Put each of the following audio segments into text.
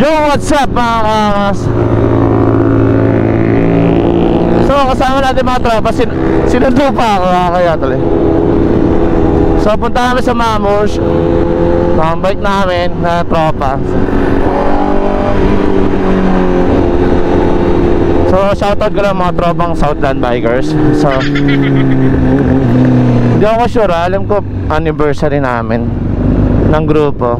Yo, what's up mga kakas? So kasama natin mga tropa, sinundo pa ako kaya tuloy. So punta kami sa Mammoth, bike namin na tropa. So shoutout ko lang mga tropang Southland Bikers. So hindi ako sure, alam ko anniversary namin ng grupo.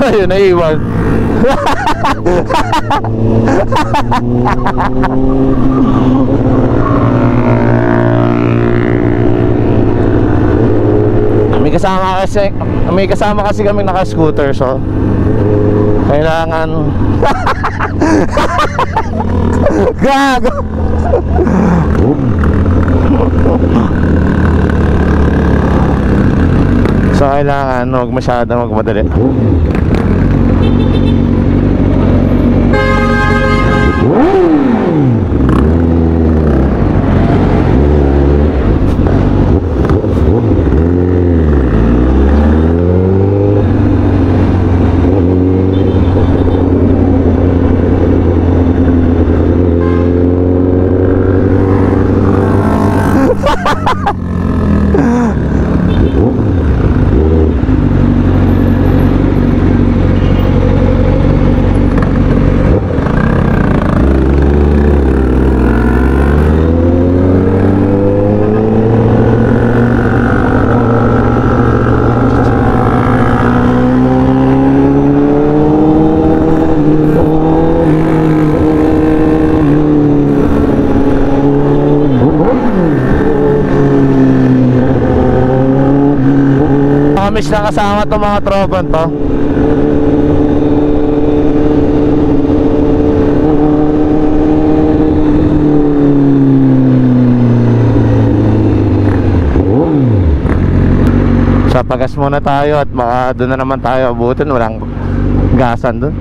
Ayun, naiwan. May kasama kasi kami naka-scooter, so kailangan gago. So kailangan huwag masyadong magmadali. Miss na kasama itong mga tropa to. So pagas muna tayo at baka doon na naman tayo abutin. Walang gasan doon.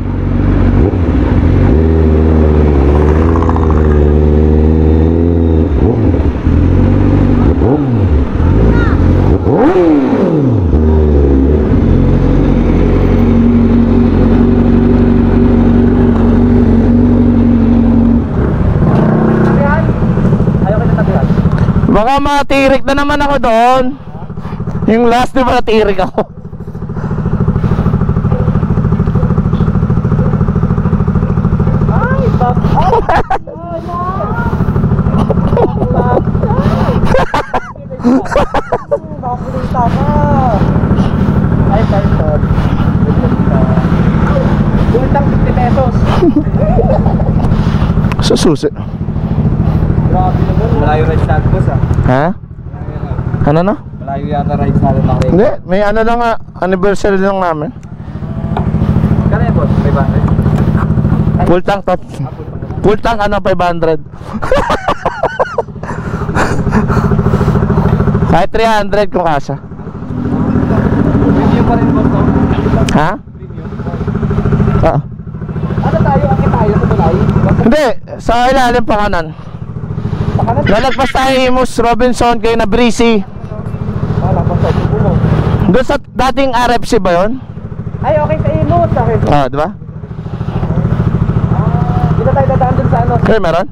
Baka matirik na naman ako doon. Yung last, di ba natirik ako? Ay, back up! Bakulita ka! Ay, pardon. Bultang 50 pesos. Sususi. Grabe naman. Malayo rides natin, boss ah. Ha? Ano na? Malayo yata rides natin na kayo. Hindi, may ano lang nga, anniversary lang namin. Kano yan, boss? 500? Full tank to. Full tank ano, 500. Kahit 300 kung kasha. Premium pa rin, boss, no? Ha? Premium. Ano tayo? Akit tayo sa tulay? Hindi, sa ilalim pa kanan. Lalagpas tayo Imus, Robinson, kayo na Breezy. Lagpas tayo mo. Doon sa dating RFC ba yun? Ay, okay sa Imus. Di ba? Hindi na tayo dadaan dun sa ano. Okay, meron?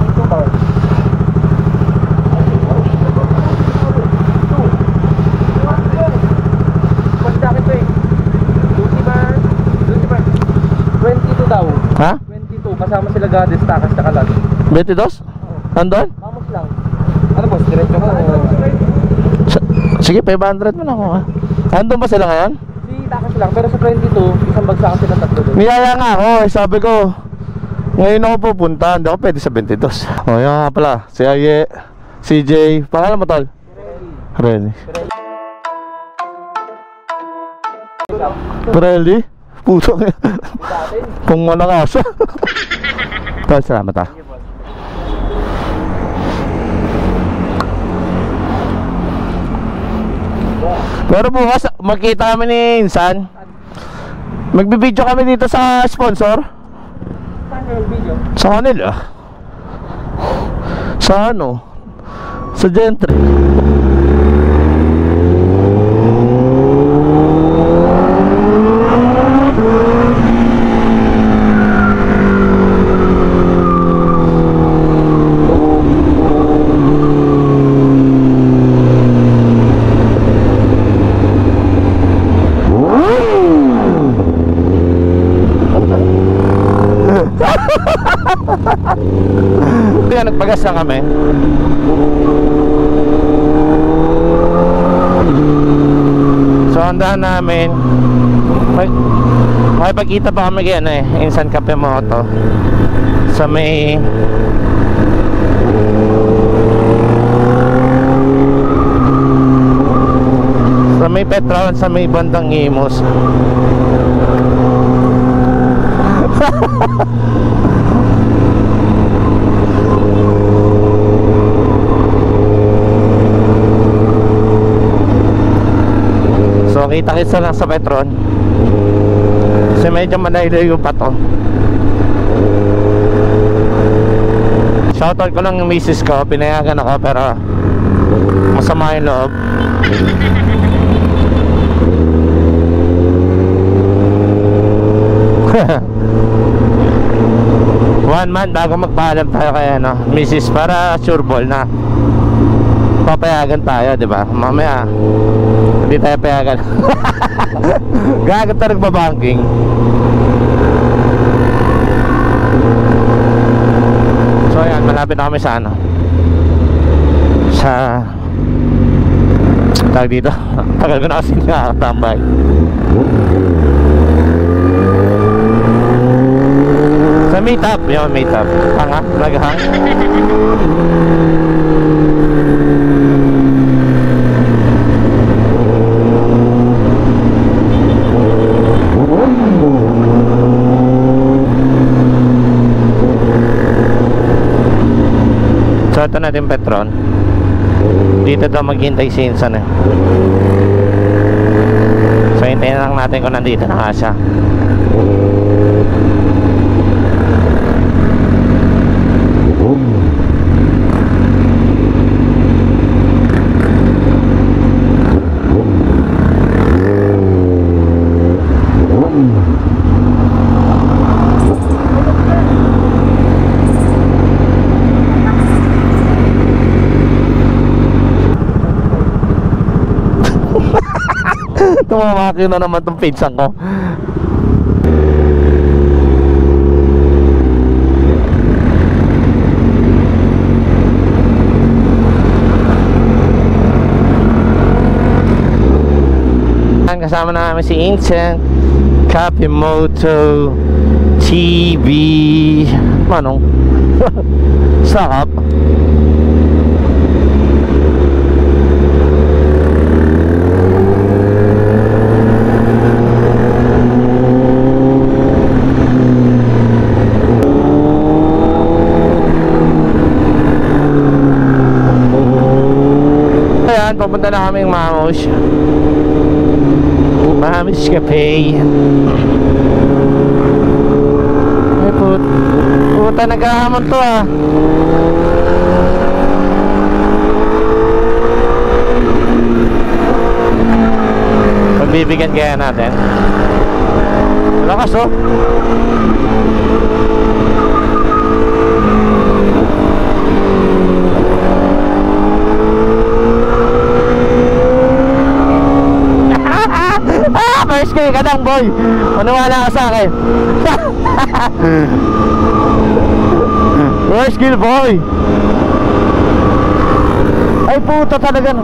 Ito ba? Pagdakit to eh. Lucifer. 22 daw. Ha? 22. Kasama sila Gades, Takas, tsaka Lats. 22? Andun? Mamos lang. Ano po, diretso mo? Sige, 500 mo na ako ha. Andun ba sila ngayon? Si takas lang, pero sa 22, isang bagsakan sila tatlo doon. Niyaya nga ako, sabi ko ngayon ako pupunta, hindi ako pwede sa 22. O yun nga pala, si Aye, CJ, pangalan mo tol? Relly. Relly? Puto nga. Kung ano ka siya. Tol, salamat ha. Pero bukas, magkita kami ni Insan. Magbibideo kami dito sa sponsor. Saan yung video? Sa kanila. Sa ano? Sa Gentry. Kaya nagpagas na kami. So ang daan namin, makipagkita pa kami kaya Insan Cafe Moto sa may petrol, sa may bandang Imos. So kita-kita lang sa Petron kasi medyo malayo pa to. Shoutout ko lang yung misis ko, pinayagan ako pero masama yung loob. One month bago magpaalam tayo kaya misis, para sure ball na papayagan tayo, di ba? Mamaya hindi tayo payagan. Gagat na nagbabanking. So ayan, malapit na kami sa sa tawag dito. Tagal ko na kasi nakakatambay. Sa meetup, yun, meetup. Hanga, naghang. So ito natin Petron. Dito daw maghintay si Insan So hintayin lang natin kung nandito na siya. Tumamaki na naman itong pinsan ko. Kasama namin si Insan Cafe Moto TV. Manong sakap. Papunta na kami yung Mamos Cafe. Ay puta, naghahamon to Pagbibigyan kaya natin. Lakas first kay kadang boy, maniwala ka sa akin. Oh, skill boy. Ay puta talaga.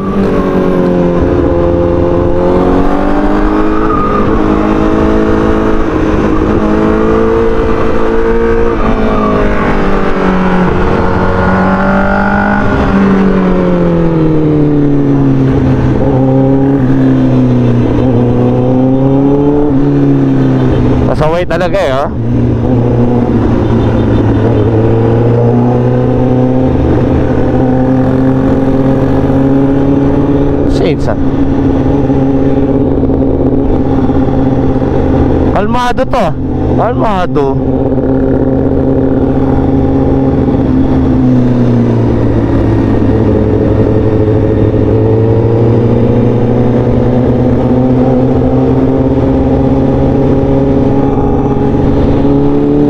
Pasaway talaga eh, oh. Shades, ah. Kalmado to. Kalmado.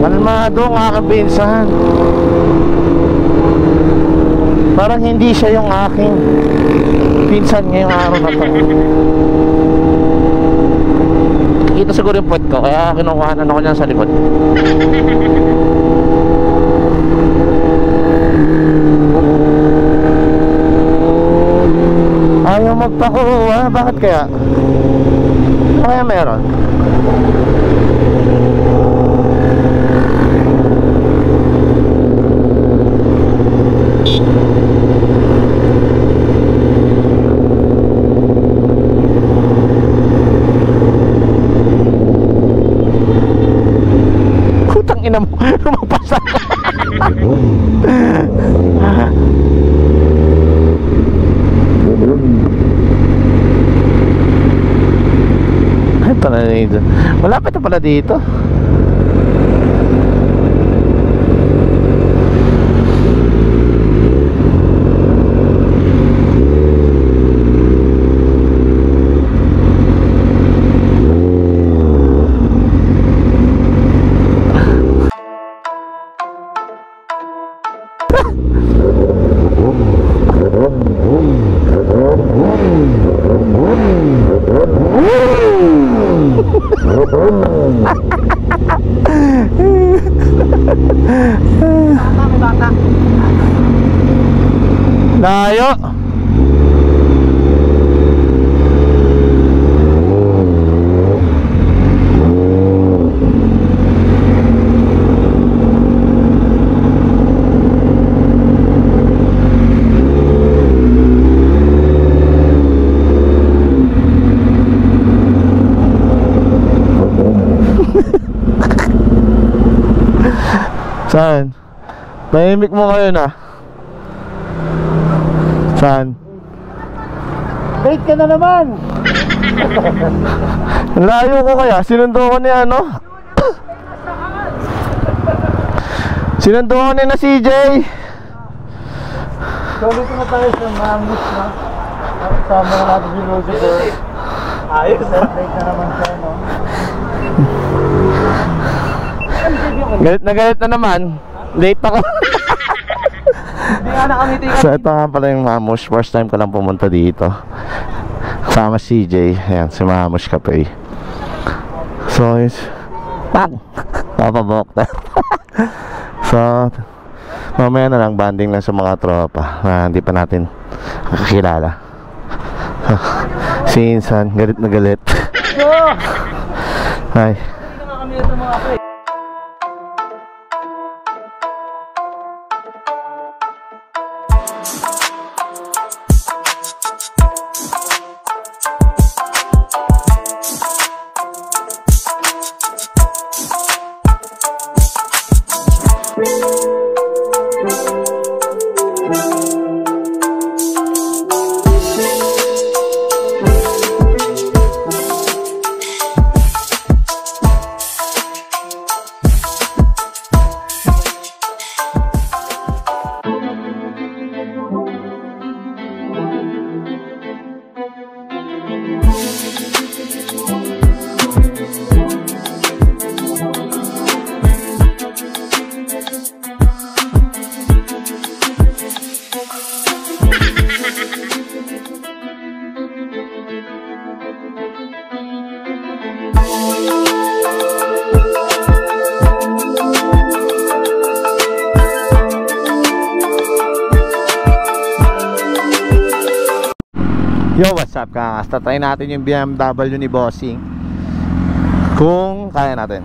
Kalmado ang aking pinsan. Parang hindi siya yung aking pinsan ngayong araw na to. Kita siguro yung puwet ko, kaya kinukuhanan ako niyan sa likod. Ayaw magpakuha, bakit kaya? Kaya meron. Putang ina mo, lumapasa. Ay, pala dito. Malapit na pala dito. Layo. Saan? Mahimik mo ngayon ah. Saan? Late ka na naman. Layo ko kaya, sinundo ko ni ano. Sinundo ko ni na CJ. So dito na tayo sa Mangus na. Kasama na natin si Lucifer. Ayos na. Late na naman siya, no? Galit na naman. Late ako. Hindi nga nakamiti ka. So ito nga pala yung Mamush. First time ko lang pumunta dito. Kasama si CJ. Ayan, si Mamush Cafe. So is pang papabok na. So mamaya na lang banding lang sa mga tropa na hindi pa natin kakilala. Si Insan, galit na galit. Hi. Hindi nga kami ito mga pre. Yo, what's up ka? Try natin yung BMW ni Bossing kung kaya natin.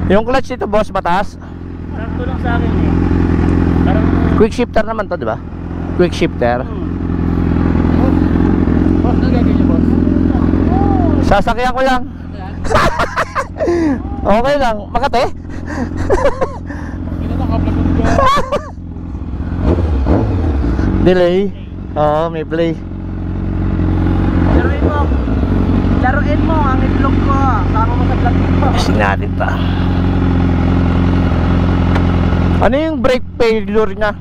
Yung clutch nito, boss, mataas? Parang tulong sa akin eh. Parang Quick shifter naman to, di ba? Quick shifter. boss, ano gagawin niyo, boss? Sasakyan ko lang. Okay lang, Makate. Delay. Oo, may play. Laruin mo ang itlog ko. Sama mo sa vlog ko. Kasi natin pa. Ano yung brake failure niya?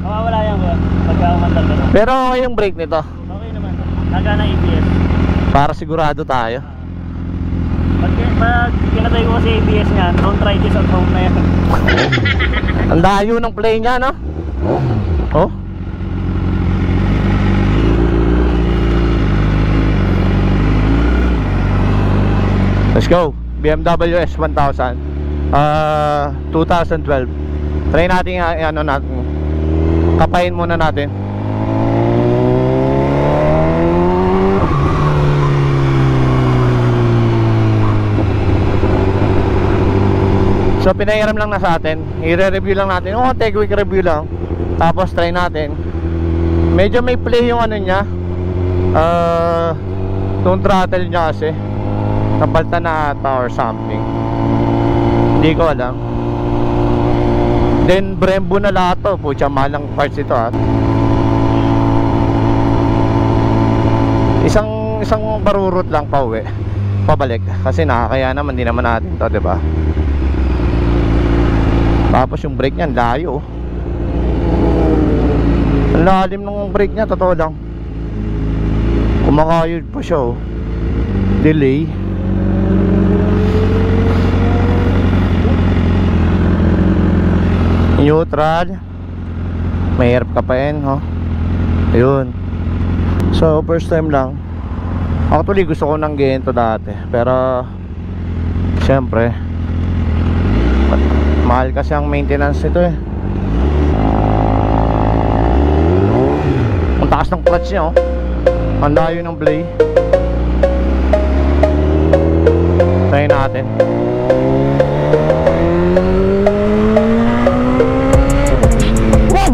Mawawala yan ba? Pagka umandal ka na. Pero okay yung brake nito. Okay naman. Nagana ABS. Para sigurado tayo. Pag kinatay ko sa ABS niyan, don't try this at home na yan. Ang layo ng play niya, no? Oh. Let's go. BMW S1000 2012. Try natin ano natin. Kapain muna natin. So pinahiram lang na sa atin. I-review lang natin. Oh, take quick review lang. Tapos try natin. Medyo may play yung ano niya. Yung throttle niya kasi napalta na ata or something. Hindi ko alam. Then Brembo na lahat to. Pucha, malang parts ito ha. Isang barurot lang pa uwi. Pabalik. Kasi nakakaya naman. Hindi naman natin to, diba? Tapos yung brake niya, layo. Ang lalim ng brake niya, totoo lang. Kumakayod pa siya, oh. Delay. Neutral. Mahirap ka pa yun, oh. Ayun. So, first time lang. Actually, gusto ko nang ganito dati. Pero syempre mahal kasi ang maintenance nito eh. Ang taas ng clutch niya, oh. Ang layo ng play. Try natin. Wow!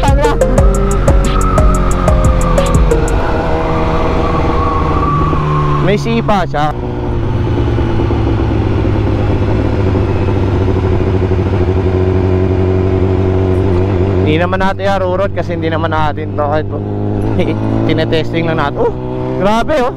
Tanga! May sipa siya. Hindi naman natin arurot kasi hindi naman natin to kahit tinetesting lang natin. Oh, grabe oh.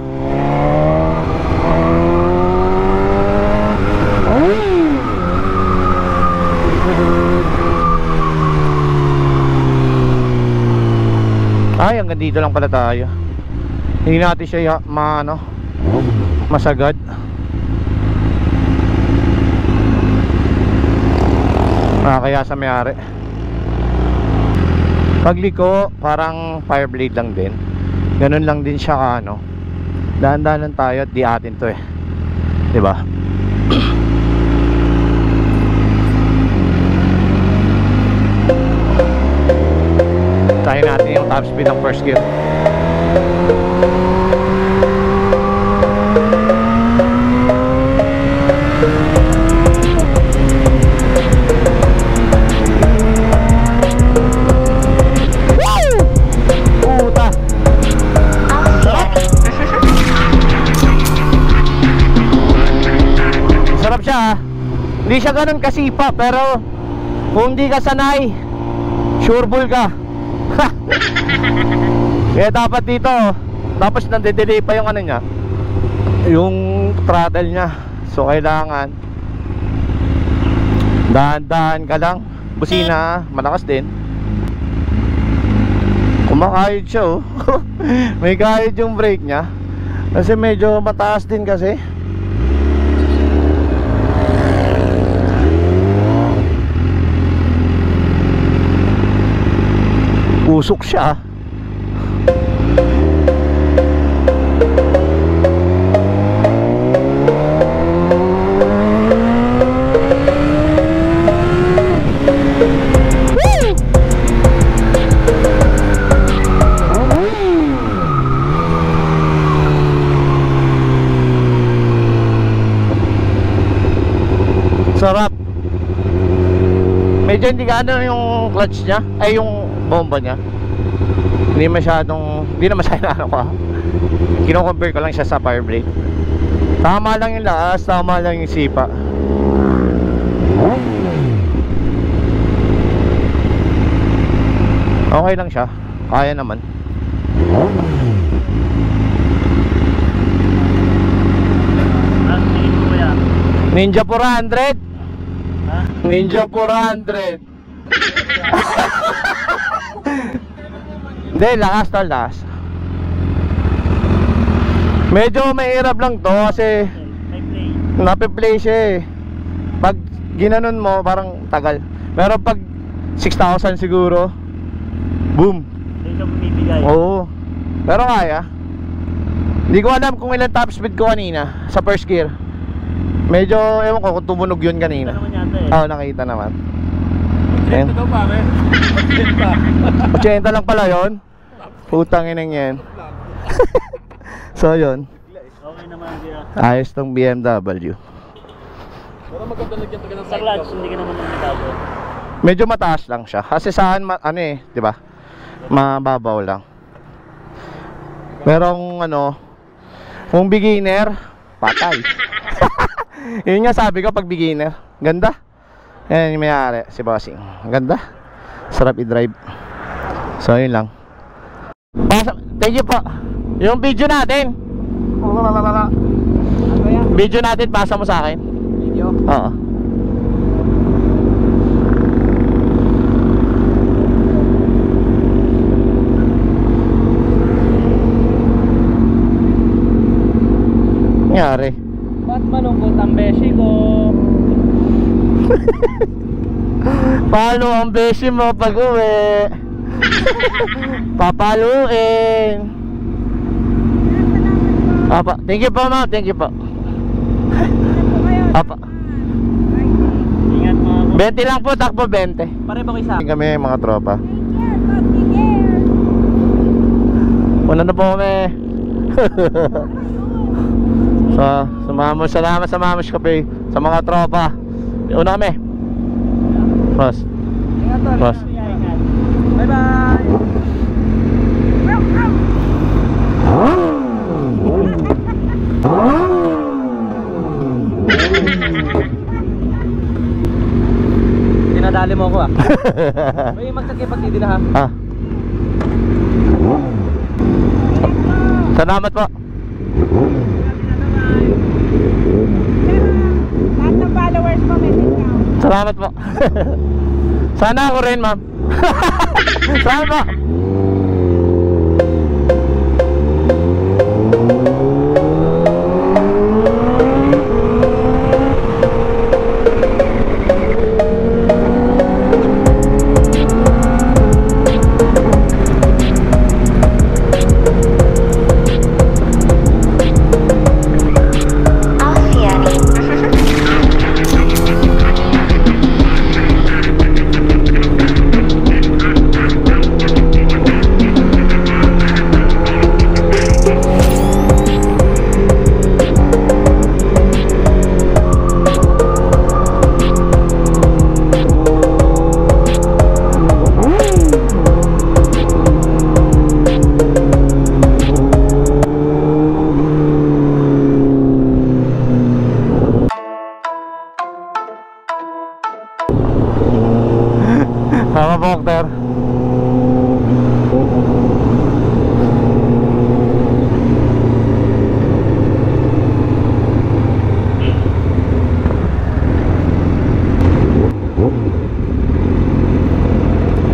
Ay, hanggang dito lang pala tayo. Hindi natin siya masagad. Kaya sa may-ari. Pagliko, parang fireblade lang din. Ganun lang din siya ka, ano. Dahan-dahan tayo at di atin to eh. Diba? Try natin yung top speed ng first gear. Hindi siya ganun kasipa, pero kung hindi ka sanay, sure bull ka. Kaya dapat dito, tapos nande-delay pa yung ano niya, yung throttle niya. So kailangan dahan-dahan ka lang. Busina, malakas din. Kumakayod siya, oh. May kayod yung brake niya. Kasi medyo mataas din kasi. Usok siya. Medyo hindi gaano yung clutch niya, ay yung bomba niya. Hindi na masyadong ano ko. Kino-compare ko lang siya sa fire brake. Tama lang yung laas, tama lang yung sipa. Okay lang siya, kaya naman. Ninja 400. Ninja 400. Hindi, lakas to, lakas. Medyo mahirap lang to kasi nape-play siya eh. Pag ginanon mo parang tagal. Pero pag 6,000 siguro, boom. Oo. Pero kaya. Hindi ko alam kung ilang top speed ko kanina sa first gear. Medyo, ewan ko kung tumunog yun kanina. Oo, nakita naman. 80 daw pa, 80 lang pala yun. Putang inang yan. So yun. Okay naman dia. Ayos tong BMW. Pero maganda lagyan talaga ng clutch, hindi ka naman nagtago. Medyo mataas lang siya. Kasi saan ano eh, 'di ba? Mababaw lang. Merong ano, kung beginner, patay. Yun nga sabi ko pag beginner. Ganda. Ayan yung may-ari, si Bossing. Ganda. Sarap i-drive. So yun lang. Thank you po. Yung video natin. Ano yan? Video natin, pasa mo sa akin. Video? Oo. Nangyari. Ba't malungkot ang beshi ko? Paano ang beshi mo pag uwi? Papaluin. Apa, thank you po ma'am, thank you po. Apa. Ingat mo. 20 lang po, takbo 20. Pare ba ko isa? Kami mga tropa. Una na po kami. So, salamat sa Mamos Cafe, sa mga tropa. Una kami. Boss. Ingat to. Boss. Bye bye. Dinadali mo ako ah. May magsakipagtidi na ha. Ah. Salamat po. Lahat ng followers mo may discount. Salamat po. Sana ako rin, ma'am. Salamat po. Tama po, Octer.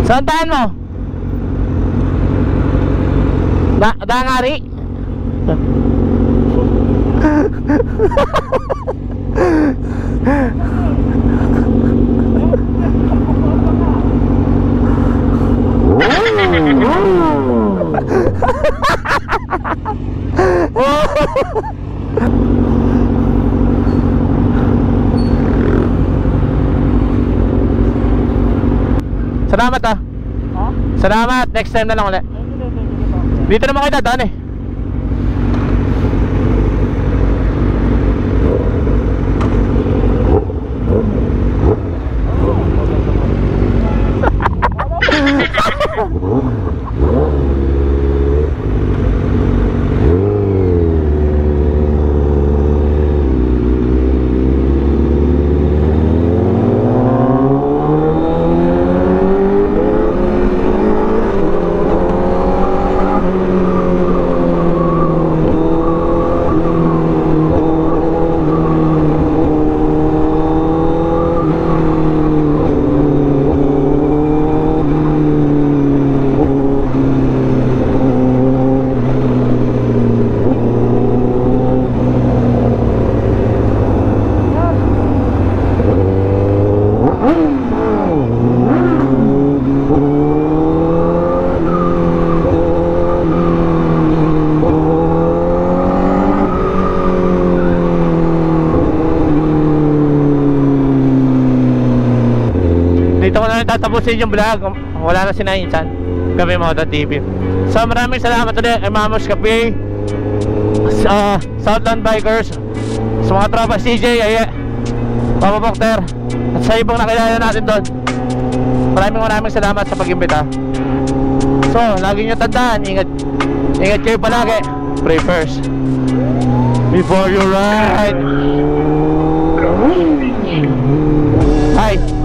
Saan tahan mo? Dangari? Salamat ah. Ha? Salamat. Next time na lang ulit. Dito naman kayo dadaan eh. Dito ko na rin tatapusin yung vlog. Wala na si Nainsan. Kami Moto TV. So maraming salamat ulit kay Mamos Cafe, sa Southland Bikers, sa mga tropa CJ, Aye, Papa Bokter, at sa ibang nakilala natin doon. Maraming salamat sa pag-imbita. So lagi nyo tandaan, ingat kayo palagi. Pray first before you ride. Hi.